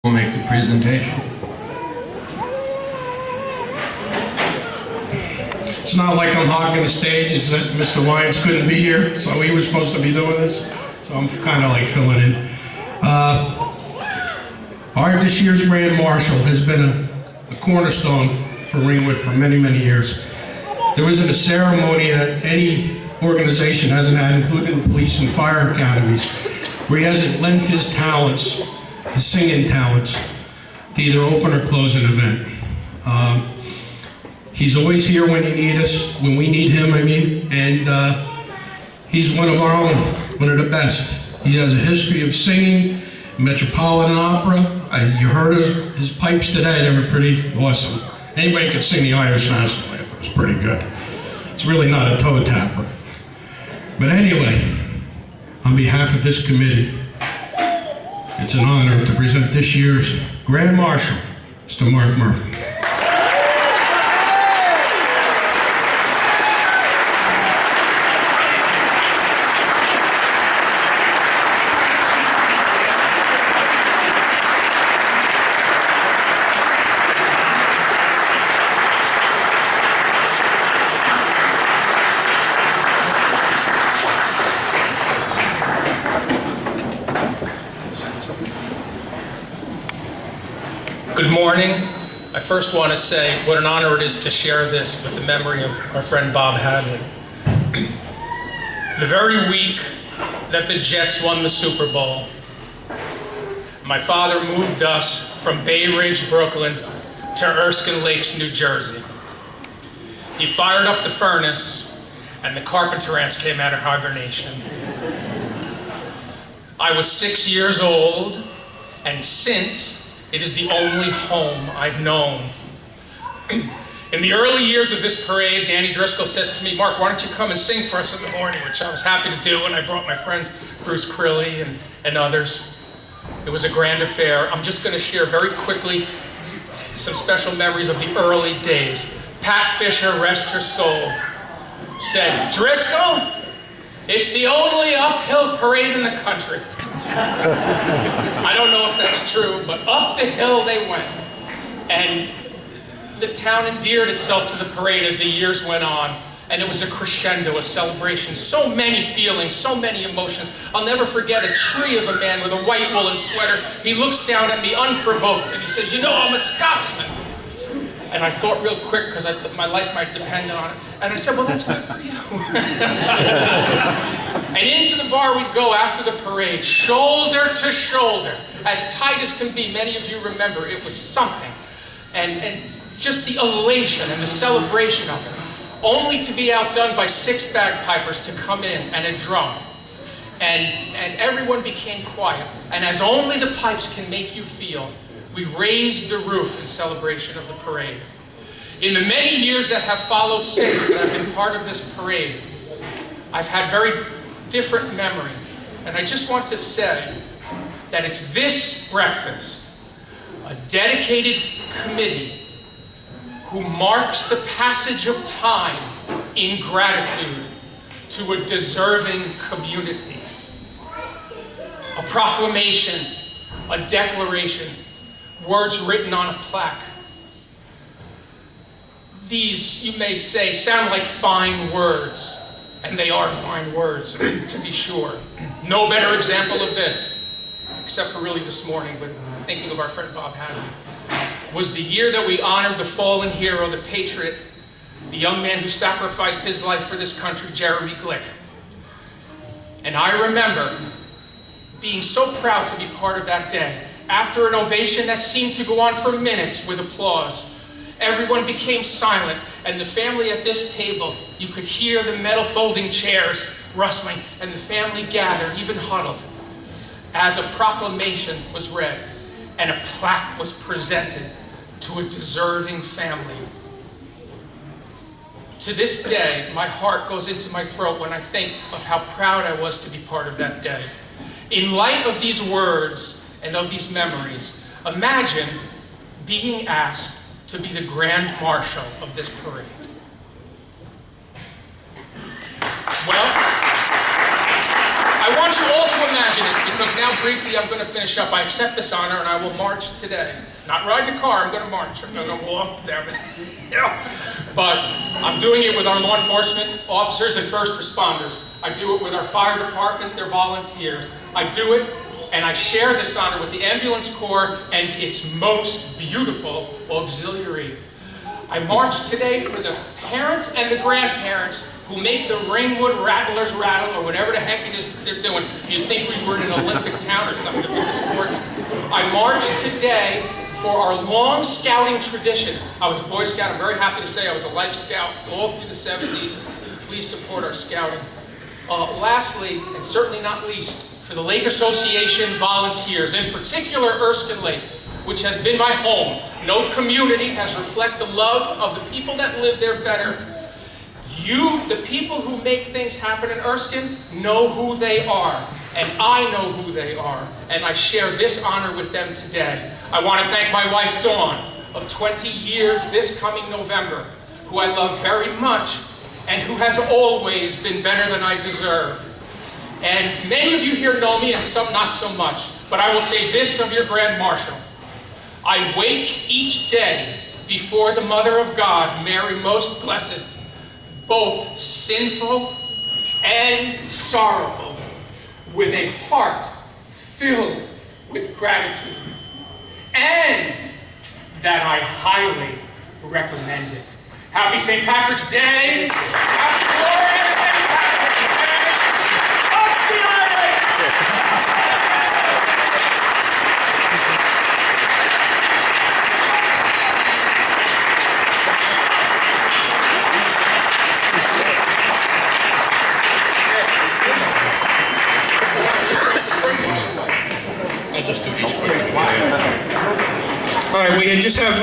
will make the presentation. It's not like I'm hogging the stage, it's that Mr. Lyons couldn't be here, so he was supposed to be doing this, so I'm kind of like filling in. This year's Grand Marshal has been a cornerstone for Ringwood for many, many years. There isn't a ceremony that any organization hasn't had, including police and fire academies, where he hasn't lent his talents, his singing talents, to either open or close an event. He's always here when you need us, when we need him, and he's one of our own, one of the best. He has a history of singing, Metropolitan Opera. You heard his pipes today, they were pretty awesome. Anybody could sing the Irish National Anthem, it was pretty good. It's really not a toe tapper. But anyway, on behalf of this committee, it's an honor to present this year's Grand Marshal, Mr. Mark Murphy. Good morning. I first want to say what an honor it is to share this with the memory of our friend Bob Hadley. The very week that the Jets won the Super Bowl, my father moved us from Bay Ridge, Brooklyn to Erskine Lakes, New Jersey. He fired up the furnace and the carpenter ants came out of hibernation. I was 6 years old, and since it is the only home I've known. In the early years of this parade, Danny Driscoll says to me, "Mark, why don't you come and sing for us in the morning?" Which I was happy to do, and I brought my friends Bruce Crilly and others. It was a grand affair. I'm just going to share very quickly some special memories of the early days. Pat Fisher, rest her soul, said, "Driscoll, it's the only uphill parade in the country." I don't know if that's true, but up the hill they went. And the town endeared itself to the parade as the years went on. And it was a crescendo, a celebration. So many feelings, so many emotions. I'll never forget a tree of a man with a white woolen sweater. He looks down at me unprovoked and he says, "You know, I'm a Scotsman." And I thought real quick, because I thought my life might depend on it. And I said, "Well, that's good for you." And into the bar we'd go after the parade, shoulder to shoulder, as tight as can be. Many of you remember, it was something. And just the elation and the celebration of it, only to be outdone by 6 bagpipers to come in and a drum. And everyone became quiet. And as only the pipes can make you feel, we raised the roof in celebration of the parade. In the many years that have followed since that I've been part of this parade, I've had very different memory. And I just want to say that it's this breakfast, a dedicated committee who marks the passage of time in gratitude to a deserving community. A proclamation, a declaration, words written on a plaque. These, you may say, sound like fine words, and they are fine words, to be sure. No better example of this, except for really this morning, but thinking of our friend Bob Hadley, was the year that we honored the fallen hero, the patriot, the young man who sacrificed his life for this country, Jeremy Glick. And I remember being so proud to be part of that day. After an ovation that seemed to go on for minutes with applause, everyone became silent, and the family at this table, you could hear the metal folding chairs rustling, and the family gathered, even huddled, as a proclamation was read and a plaque was presented to a deserving family. To this day, my heart goes into my throat when I think of how proud I was to be part of that day. In light of these words and of these memories, imagine being asked to be the Grand Marshal of this parade. Well, I I want you all to imagine it, because now briefly I'm going to finish up. I accept this honor and I will march today. Not riding a car, I'm going to march. I'm going to walk down it. But I'm doing it with our law enforcement officers and first responders. I do it with our fire department, their volunteers. I do it and I share this honor with the Ambulance Corps and its most beautiful auxiliary. I march today for the parents and the grandparents who make the Ringwood Rattlers rattle, or whatever the heck it is they're doing. You'd think we were in an Olympic town or something with the sports. I march today for our long scouting tradition. I was a Boy Scout. I'm very happy to say I was a Life Scout all through the 70s. Please support our scouting. Lastly, and certainly not least, for the Lake Association volunteers, in particular Erskine Lake, which has been my home. No community has reflected the love of the people that live there better. You, the people who make things happen in Erskine, know who they are, and I know who they are, and I share this honor with them today. I want to thank my wife, Dawn, of 20 years this coming November, who I love very much, and who has always been better than I deserve. And many of you here know me, and some not so much, but I will say this of your Grand Marshal. I wake each day before the Mother of God, Mary most blessed, both sinful and sorrowful, with a heart filled with gratitude, and that I highly recommend it. Happy St. Patrick's Day! Happy glorious St. Patrick's Day! Up the Irish! I'll just do these quick. All right, we just have